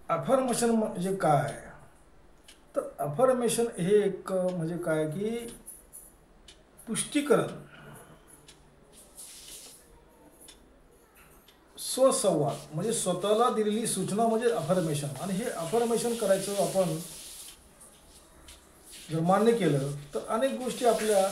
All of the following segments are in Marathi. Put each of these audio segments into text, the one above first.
अफर्मेशन म्हणजे काय? तर अफर्मेशन हे एक म्हणजे काय की पुष्टीकरण, स्वसंवाद म्हणजे स्वतःला दिलेली सूचना म्हणजे अफर्मेशन. आणि हे अफर्मेशन करायचं आपण जर मान्य केलं तर अनेक गोष्टी आपल्या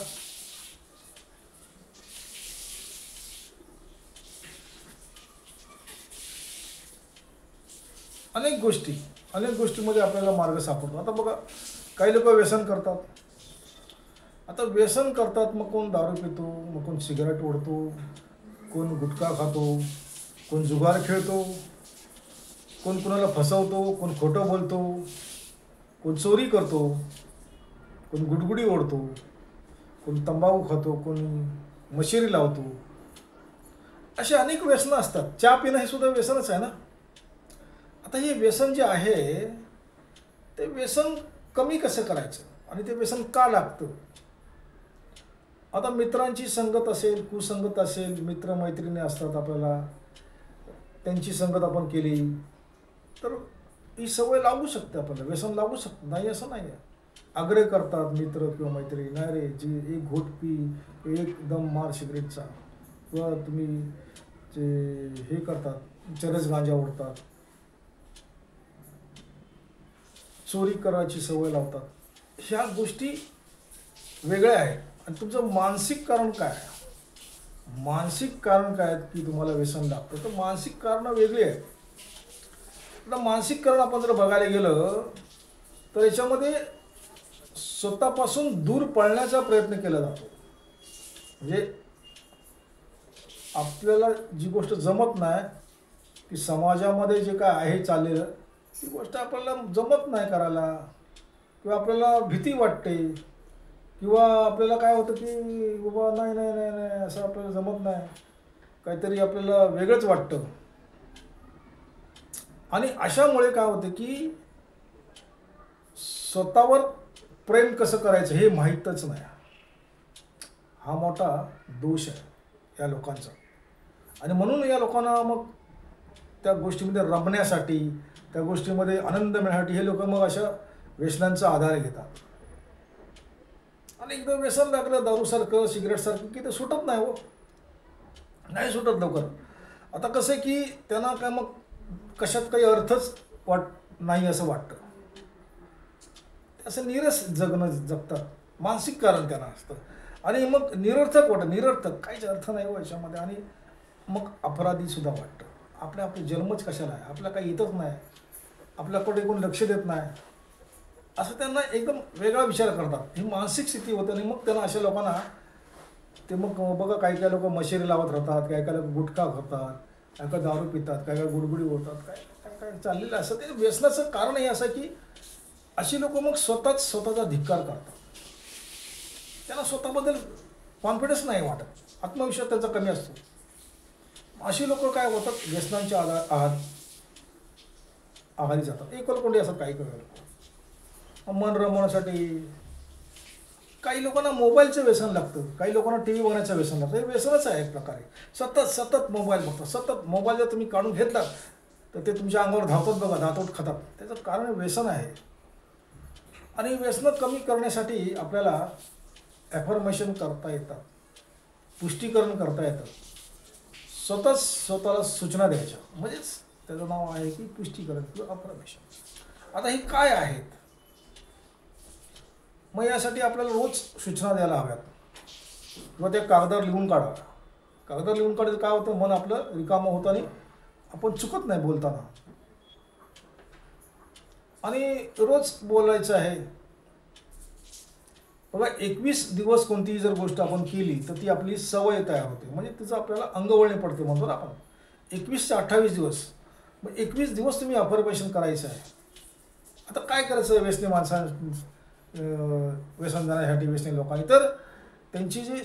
अनेक गोष्टीमध्ये आपल्याला मार्ग सापडतो. आता बघा, काही लोक व्यसन करतात. आता व्यसन करतात, मग कोण दारू पितो, मग कोण सिगारेट ओढतो, कोण गुटखा खातो, कोण जुगार खेळतो, कोण कुणाला फसवतो, कोण खोटं बोलतो, कोण चोरी करतो, कोण गुडगुडी ओढतो, कोण तंबाखू खातो, कोण मशिरी लावतो. असे अनेक व्यसनं असतात. चहा पिणं हे सुद्धा व्यसनच आहे ना. आता हे व्यसन जे आहे ते व्यसन कमी कसं करायचं आणि ते व्यसन का लागतं? आता मित्रांची संगत असेल, कुसंगत असेल, मित्रमैत्रिणी असतात आपल्याला, त्यांची संगत आपण केली तर ही सवय लागू शकते आपल्याला, व्यसन लागू शकतं, नाही असं नाही आहे. आग्रह करतात मित्र किंवा मैत्रिणी, नाही रे जी एक घोट पी, एकदम मार सिगरेटचा, किंवा तुम्ही जे हे करतात चरस गांजा ओढतात, चोरी करायची सवय लावतात. ह्या गोष्टी वेगळ्या आहेत. आणि तुमचं मानसिक कारण काय आहे? मानसिक कारण काय आहेत की तुम्हाला व्यसन लागतं? तर मानसिक कारणं वेगळी आहेत. आता मानसिक कारण आपण जर बघायला गेलं तर याच्यामध्ये स्वतःपासून दूर पळण्याचा प्रयत्न केला जातो. म्हणजे आपल्याला जी गोष्ट जमत नाही, की समाजामध्ये जे काय आहे चाललेलं, ती गोष्ट आपल्याला जमत नाही करायला, किंवा आपल्याला भीती वाटते, किंवा आपल्याला काय होतं की बाबा नाही नाही नाही नाही असं आपल्याला जमत नाही, काहीतरी आपल्याला वेगळंच वाटतं. आणि अशामुळे काय होतं की स्वतःवर प्रेम कसं करायचं हे माहीतच नाही. हा मोठा दोष आहे या लोकांचा. आणि म्हणून या लोकांना मग त्या गोष्टीमध्ये रमण्यासाठी, त्या गोष्टीमध्ये आनंद मिळण्यासाठी हे लोक मग अशा व्यसनांचा आधार घेतात. आणि एकदा व्यसन लागलं दारूसारखं, सिगरेटसारखं, की ते सुटत नाही हो, नाही सुटत लवकर. आता कसं आहे की त्यांना काय मग कशात काही अर्थच नाही असं वाटतं. असं निरस जगतात. मानसिक कारण त्यांना असतं. आणि मग निरर्थक वाटतं, निरर्थक काहीच अर्थ नाही हो याच्यामध्ये. आणि मग अपराधीसुद्धा वाटतं. आपले जन्मच कशाला आहे, आपल्याला काही येतच नाही, आपल्याकडे कोण लक्ष देत नाही, असं त्यांना एकदम वेगळा विचार करतात. ही मानसिक स्थिती होते. आणि मग त्यांना अशा लोकांना ते मग बघा, काही काही लोक मशिरी लावत राहतात, काही काही लोक गुटखा खातात, काही काही दारू पितात, काही काही गुडगुडी होतात, काय काय काय चाललेलं असं. ते व्यसनाचं कारण हे असं की अशी लोक मग स्वतःचा धिक्कार करतात. त्यांना स्वतःबद्दल कॉन्फिडन्स नाही वाटत, आत्मविश्वास त्यांचा कमी असतो. अशी लोक काय होतात, व्यसनांच्या आहारी जातात. एकलकोंडी असतात काही लोक. मन रमवण्यासाठी काही लोकांना मोबाईलचं व्यसन लागतं, काही लोकांना टी व्ही बघण्याचं व्यसन लागतं. हे व्यसनच आहे एक प्रकारे. सतत मोबाईल बघतात. सतत मोबाईल जर तुम्ही काढून घेतलात तर ते तुमच्या अंगावर धावतात बघा, दातोट खातात. त्याचं कारण व्यसन आहे. आणि व्यसनं कमी करण्यासाठी आपल्याला ॲफर्मेशन करता येतात, पुष्टीकरण करता येतं. स्वतःला सूचना द्यायच्या, म्हणजेच त्याचं नाव आहे की पुष्टीकरण किंवा अफर्मेशन. आता हे काय आहेत? मग यासाठी आपल्याला रोज सूचना द्यायला हव्यात, किंवा त्या कागदावर लिहून काढाव्या. कागदावर लिहून काढायचं काय होतं, मन आपलं रिकामं होतं आणि आपण चुकत नाही बोलताना. आणि रोज बोलायचं आहे. बघा, 21 दिवस कोणतीही जर गोष्ट आपण केली तर ती आपली सवय तयार होते, म्हणजे तिचं आपल्याला अंगवळणी पडते म्हणतो ना आपण. 21 ते 28 दिवस, मग 21 दिवस तुम्ही अफर्मेशन करायचं आहे. आता काय करायचं व्यसनी व्यसन जाण्यासाठी व्यसनी लोकांनी, तर त्यांची जी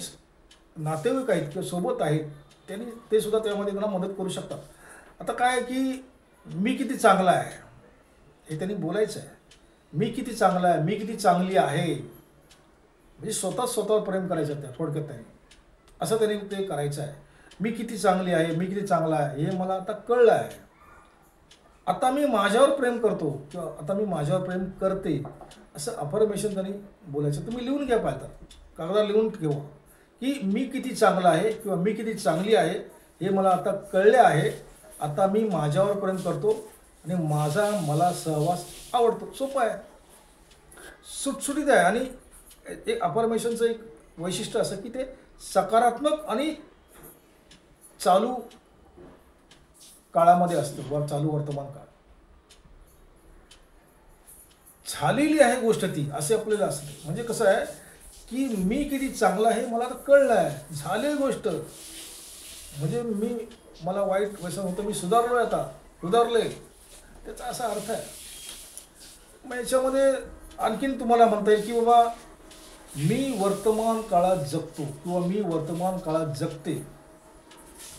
नातेवाईक आहेत किंवा सोबत आहेत त्यांनी ते सुद्धा त्यामध्ये त्यांना मदत करू शकतात. आता काय आहे की मी किती चांगला आहे हे त्यांनी बोलायचं आहे. मी किती चांगला आहे, मी किती चांगली आहे, म्हणजे स्वतःवर प्रेम करायचं त्या थोडक्यात त्यांनी असं त्यांनी ते करायचं आहे. मी किती चांगली आहे, मी किती चांगला आहे हे मला आता कळलं आहे. आता मी माझ्यावर प्रेम करतो किंवा आता मी माझ्यावर प्रेम करते, असं अफर्मेशन त्यांनी बोलायचं. तुम्ही लिहून घ्या पाहिजे, कागदावर लिहून ठेवा की मी किती चांगला आहे किंवा मी किती चांगली आहे हे मला आता कळले आहे. आता मी माझ्यावर प्रेम करतो आणि मला सहवास आवडतो. सोपं आहे, सुटसुटीत आहे. आणि एक अफर्मेशनचं एक वैशिष्ट्य असं की ते सकारात्मक आणि चालू काळामध्ये असतं, वर चालू वर्तमान काळ. झालेली आहे गोष्ट ती असे आपल्याला असते. म्हणजे कसं आहे की मी किती चांगला आहे मला आता कळलं आहे, झालेली गोष्ट. म्हणजे मला वाईट व्यसन होतं, मी सुधारले, त्याचा असा अर्थ आहे. मग याच्यामध्ये आणखीन तुम्हाला म्हणता येईल की बाबा मी वर्तमान काळात जगतो किंवा मी वर्तमान काळात जगते.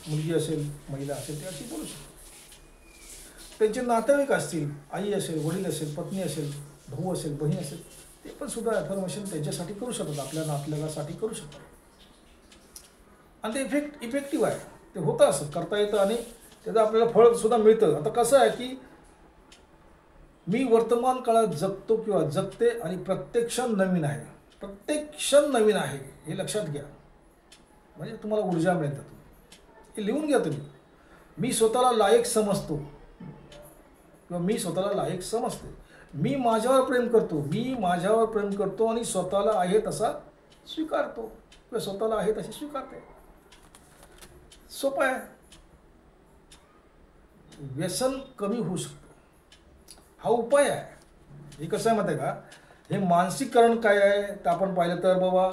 मुलगी असेल, महिला असेल, ते अशी बोलू शकतो. त्यांचे नातेवाईक असतील, आई असेल, वडील असेल, पत्नी असेल, भाऊ असेल, बहीण असेल, ते पण सुद्धा अफर्मेशन त्यांच्यासाठी करू शकतात, आपल्या नातलगासाठी करू शकतात. आणि ते इफेक्टिव्ह आहे, ते होतं, असं करता येतं आणि त्याचं आपल्याला फळ सुद्धा मिळतं. आता कसं आहे की मी वर्तमान काळात जगतो किंवा जगते आणि प्रत्येक क्षण नवीन आहे. प्रत्येक क्षण नवीन आहे हे लक्षात घ्या, म्हणजे तुम्हाला ऊर्जा मिळते. हे लिहून घ्या तुम्ही. मी स्वतःला लायक समजतो किंवा मी स्वतःला लायक समजते. मी माझ्यावर प्रेम करतो आणि स्वतःला आहे तसा स्वीकारतो किंवा स्वतःला आहे तशी स्वीकारते. सोपं आहे. व्यसन कमी होऊ शकतं, हा उपाय आहे. हे कसं आहे माहिती आहे का, हे मानसिकरण काय आहे तर आपण पाहिलं तर बाबा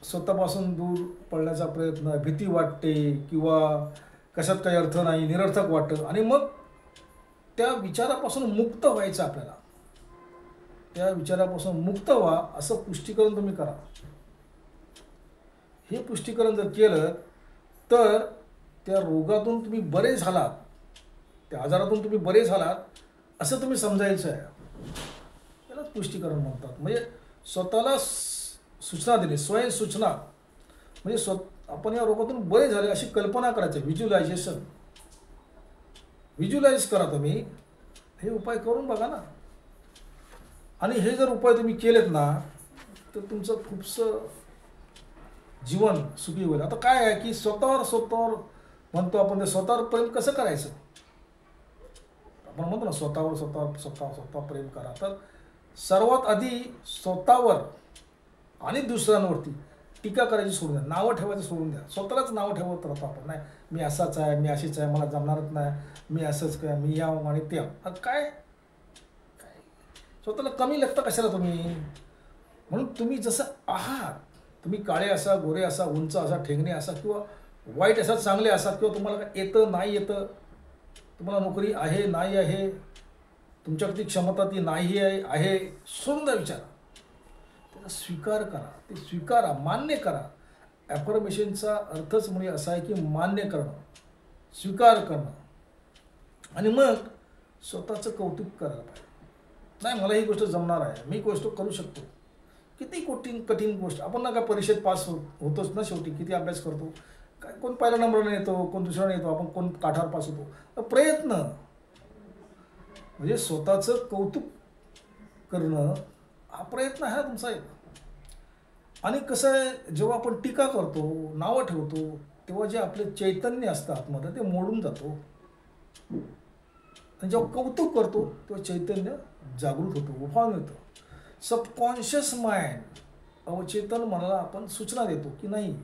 स्वतःपासून दूर पडण्याचा प्रयत्न, भीती वाटते किंवा कशात काही अर्थ नाही, निरर्थक वाटतं. आणि मग त्या विचारापासून मुक्त व्हायचं आपल्याला. त्या विचारापासून मुक्त व्हा असं पुष्टीकरण तुम्ही करा. हे पुष्टीकरण जर केलं तर त्या रोगातून तुम्ही बरे झालात, त्या आजारातून तुम्ही बरे झालात असं तुम्ही समजायचं आहे. त्यालाच पुष्टीकरण म्हणतात. म्हणजे स्वतःला सूचना दिली, स्वयं सूचना. म्हणजे आपण या रोगातून बरे झाले अशी कल्पना करायची, व्हिज्युलाइज करा तुम्ही. हे उपाय करून बघा ना. आणि हे जर उपाय तुम्ही केलेत ना तर तुमचं खूपसं जीवन सुखी होईल. आता काय आहे की स्वतःवर म्हणतो आपण, ते स्वतःवर प्रेम कसं करायचं. आपण म्हणतो ना स्वतःवर प्रेम करा. तर सर्वात आधी स्वतःवर आणि दुसऱ्यांवरती टीका करायची सोडून द्या, नावं ठेवायचं सोडून द्या. स्वतःलाच नावं ठेवत राहतो आपण. नाही मी असाच आहे, मी अशीच आहे, मला जमणारच नाही, मी असंच काय, मी याव आणि ते काय स्वतःला कमी लेखता कशाला तुम्ही. म्हणून तुम्ही जसं आहात, तुम्ही काळे असा, गोरे असा, उंच असा, ठेंगणे असा किंवा वाईट असा, चांगले असा, किंवा तुम्हाला काय येतं नाही येतं, तुम्हाला नोकरी आहे नाही आहे, तुमच्याकडे क्षमता ती नाही आहे, सोडून द्या विचार. त्याचा स्वीकार करा, ते स्वीकारा, मान्य करा. ॲफर्मेशनचा अर्थच म्हणजे असा आहे की मान्य करणं, स्वीकार करणं. आणि मग स्वतःचं कौतुक करायला पाहिजे. नाही मला ही गोष्ट जमणार आहे, मी गोष्ट करू शकतो. किती कठीण गोष्ट. आपण ना काय परीक्षेत पास होतोच ना शेवटी. किती अभ्यास करतो, काय कोण पहिला नंबरने येतो, कोण दुसऱ्याने येतो, आपण कोण काठावर पास होतो. तर प्रयत्न म्हणजे स्वतःचं कौतुक करणं हा प्रयत्न आहे तुमचा एक. आणि कसं आहे, जेव्हा आपण टीका करतो, नावं ठेवतो, तेव्हा जे आपले चैतन्य असतं आतमध्ये ते मोडून जातो. आणि जेव्हा कौतुक करतो तेव्हा चैतन्य जागृत होतो, उभारून येतं. सबकॉन्शियस माइंड, अवचेतन मनाला आपण सूचना देतो की नाही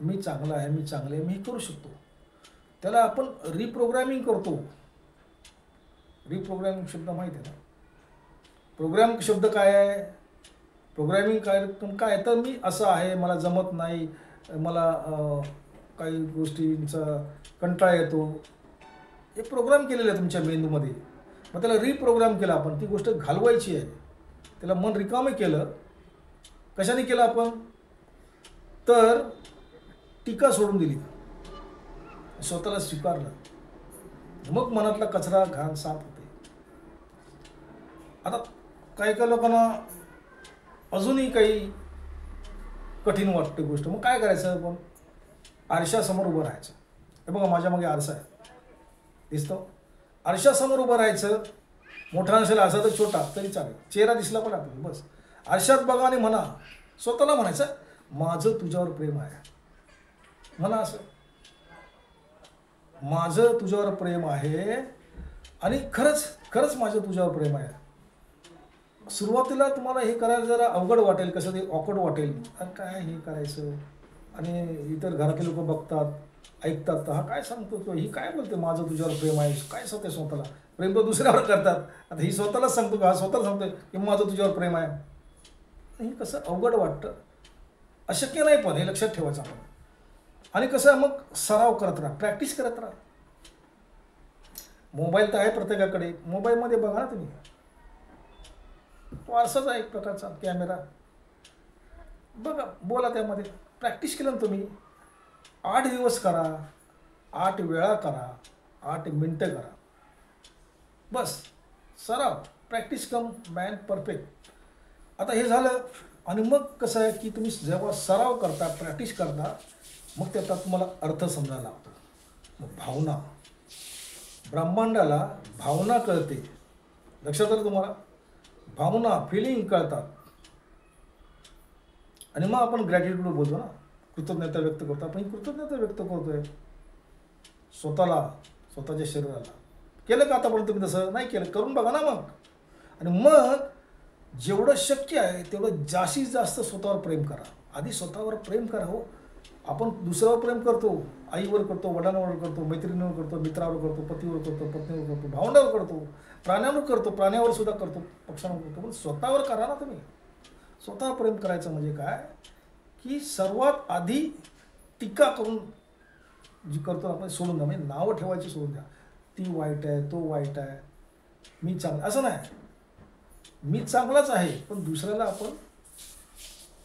मी चांगला आहे, मी चांगले आहे, मी करू शकतो. त्याला आपण रिप्रोग्रॅमिंग करतो. रिप्रोग्रॅमिंग शब्द माहीत आहे ना. प्रोग्रॅम शब्द काय आहे, प्रोग्रॅमिंग काय तर मी असं आहे, मला जमत नाही, मला काही गोष्टींचा कंटाळा येतो, हे प्रोग्राम केलेलं आहे तुमच्या मेंदूमध्ये. मग त्याला रिप्रोग्राम केलं आपण, ती गोष्ट घालवायची आहे. त्याला मन रिकामे केलं. कशाने केलं आपण, तर टीका सोडून दिली, स्वतःला स्वीकारलं, मग मनातला कचरा घाण साफ होते. आता काही लोकांना अजूनही काही कठीण वाटते गोष्ट. मग काय करायचं, आपण आरशासमोर उभं राहायचं. हे बघा माझ्या मागे आरसा आहे, दिसतो, आरशासमोर उभं राहायचं, मोठा नसेल असा तर छोटा तरी चालेल, चेहरा दिसला पण आपल्याला बस. आरशात बघा आणि म्हणा, स्वतःला म्हणायचं माझं तुझ्यावर प्रेम आहे. म्हणा असं, माझं तुझ्यावर प्रेम आहे आणि खरंच खरंच माझं तुझ्यावर प्रेम आहे. सुरुवातीला तुम्हाला हे करायला जरा अवघड वाटेल, कसं ते ऑकवर्ड वाटेल, काय हे करायचं, आणि इतर घरातले लोक बघतात ऐकतात, तर हा काय सांगतो तो, ही काय बोलते माझं तुझ्यावर प्रेम आहे, काय सांगते स्वतःला, प्रेम तर दुसऱ्यावर करतात, आता ही स्वतःलाच सांगतो का, हा स्वतःला सांगतोय की माझं तुझ्यावर प्रेम आहे. हे कसं अवघड वाटतं, अशक्य नाही, पण हे लक्षात ठेवायचं आपण. आणि कसं आहे मग सराव करत राहा, प्रॅक्टिस करत राहा. मोबाईल तर आहे प्रत्येकाकडे, मोबाईलमध्ये बघा ना तुम्ही, तो आरसाच आहे एक प्रकारचा कॅमेरा, बघा बोला त्यामध्ये, प्रॅक्टिस केलं ना तुम्ही, 8 दिवस करा, 8 वेळा करा, 8 मिनटं करा, बस सराव, प्रॅक्टिस कम मॅन परफेक्ट. आता हे झालं, आणि मग कसं आहे की तुम्ही जेव्हा सराव करता, प्रॅक्टिस करता, मग त्याचा तुम्हाला अर्थ समजायला लागतो. मग भावना, ब्रह्मांडाला भावना कळते, लक्षात आलं तुम्हाला, भावना फिलिंग कळतात, आणि मग आपण ग्रॅटिट्यूड बोलतो ना, कृतज्ञता व्यक्त करतो. आपण ही कृतज्ञता व्यक्त करतोय स्वतःला, स्वतःच्या शरीराला. केलं का आतापर्यंत तुम्ही तसं नाही केलं, करून बघा ना मग. आणि मग जेवढं शक्य आहे तेवढं जास्तीत जास्त स्वतःवर प्रेम करा. आधी स्वतःवर प्रेम करा. हो, आपण दुसऱ्यावर प्रेम करतो, आईवर करतो, वडिलांवर करतो, मैत्रिणीवर करतो, मित्रावर करतो, पतीवर करतो, पत्नीवर करतो, भावंडावर करतो, प्राण्यावर करतो, प्राण्यावर सुद्धा करतो, पक्ष्यांवर करतो, पण स्वतःवर करा ना तुम्ही. स्वतः प्रेम करायचं म्हणजे काय की सर्वात आधी टीका करून जी करतो आपण सोडून द्या, म्हणजे नावं ठेवायची सोडून द्या. ती वाईट आहे, तो वाईट आहे, मी चांगला, असं नाही. मी चांगलाच आहे, पण दुसऱ्याला आपण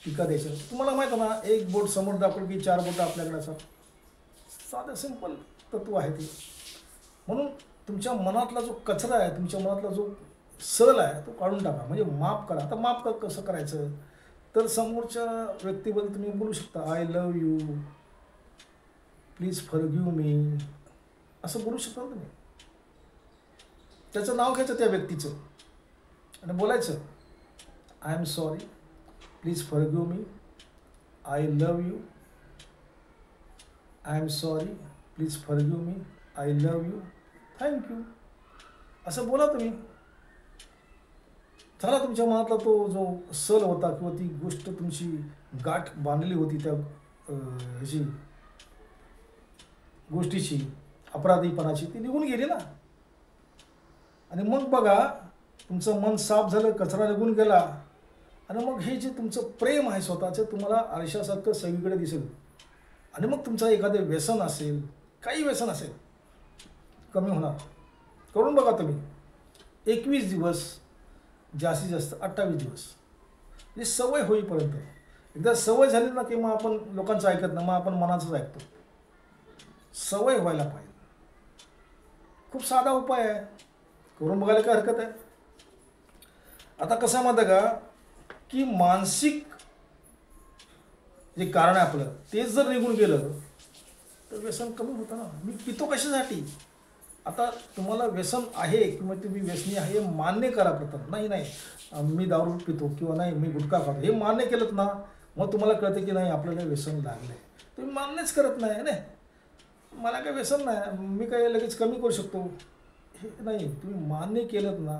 टीका द्यायचं. तुम्हाला माहिती आहे ना, एक बोट समोर दाखवलं की 4 बोटं आपल्याकडे असतात. साधं सिंपल तत्व आहे ते. म्हणून तुमच्या मनातला जो कचरा आहे, तुमच्या मनातला जो सल आहे, तो काढून टाका, म्हणजे माफ करा. आता माफ कसं करायचं, तर समोरच्या व्यक्तीबद्दल तुम्ही बोलू शकता, I love you, please forgive me, असं बोलू शकता तुम्ही. त्याचं नाव घ्यायचं त्या व्यक्तीचं आणि बोलायचं, I am sorry, please forgive me, I love you, I am sorry, please forgive me, I love you, thank you, असं बोला तुम्ही. झाला तुमच्या मनातला तो जो सल होता किंवा ती गोष्ट तुमची गाठ बांधलेली होती त्या ह्याची गोष्टीची, अपराधीपणाची, ती निघून गेली ना. आणि मग बघा तुमचं मन साफ झालं, कचरा निघून गेला, आणि मग हे जे तुमचं प्रेम आहे स्वतःचं तुम्हाला आरशासारखं सगळीकडे दिसेल. आणि मग तुमचं एखादं व्यसन असेल, काही व्यसन असेल, कमी होणार. करून बघा तुम्ही. 21 दिवस, जास्तीत जास्त 28 दिवस, म्हणजे सवय होईपर्यंत. एकदा सवय झाली ना की मग आपण लोकांचं ऐकत नाही, मग आपण मनाचंच ऐकतो. सवय व्हायला पाहिजे. खूप साधा उपाय आहे, करून बघायला काय हरकत आहे. आता कसं माहिती का की मानसिक जे कारण आहे आपलं, तेच जर निघून गेलं तर व्यसन कमी होतं ना. मी पितो कशासाठी, आता तुम्हाला व्यसन आहे किंवा तुम्ही व्यसनी आहे हे मान्य करा प्रथम. नाही मी दारू पितो किंवा नाही मी गुटखा खातो, हे मान्य केलं ना, मग तुम्हाला कळतं की नाही आपल्याला व्यसन लागलं आहे. तुम्ही मान्यच करत नाही ना, मला काय व्यसन नाही, मी काय लगेच कमी करू शकतो, हे नाही. तुम्ही मान्य केलं ना,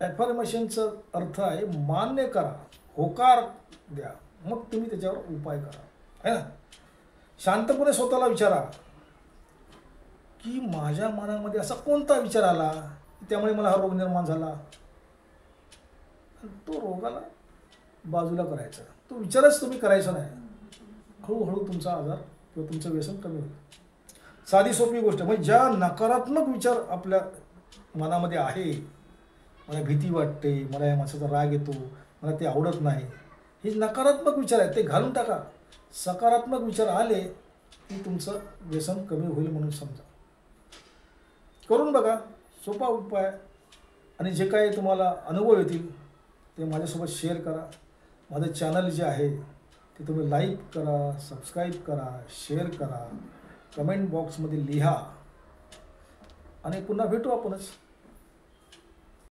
ॲफर्मेशनचा अर्थ आहे मान्य करा, होकार द्या, मग तुम्ही त्याच्यावर उपाय करा, आहे ना. शांतपणे स्वतःला विचारा की माझ्या मनामध्ये असा कोणता विचार आला त्यामुळे मला हा रोग निर्माण झाला. तो रोगाला बाजूला करायचा, तो विचारच तुम्ही करायचा नाही. हळूहळू तुमचा आजार किंवा तुमचं व्यसन कमी होईल. साधी सोपी गोष्ट, म्हणजे ज्या नकारात्मक विचार आपल्या मनामध्ये आहे, मला भीती वाटते, मला या माणसाचा राग येतो, मला ते आवडत नाही, हे नकारात्मक विचार आहेत, ते घालून टाका. सकारात्मक विचार आले की तुमचं व्यसन कमी होईल म्हणून समजा. करून बघा, सोपा उपाय. आणि जे काही तुम्हाला अनुभव येतील ते माझ्यासोबत शेअर करा. माझं चॅनल जे आहे ते तुम्ही लाईक करा, सबस्क्राईब करा, शेअर करा, कमेंट बॉक्समध्ये लिहा. आणि पुन्हा भेटू आपणच.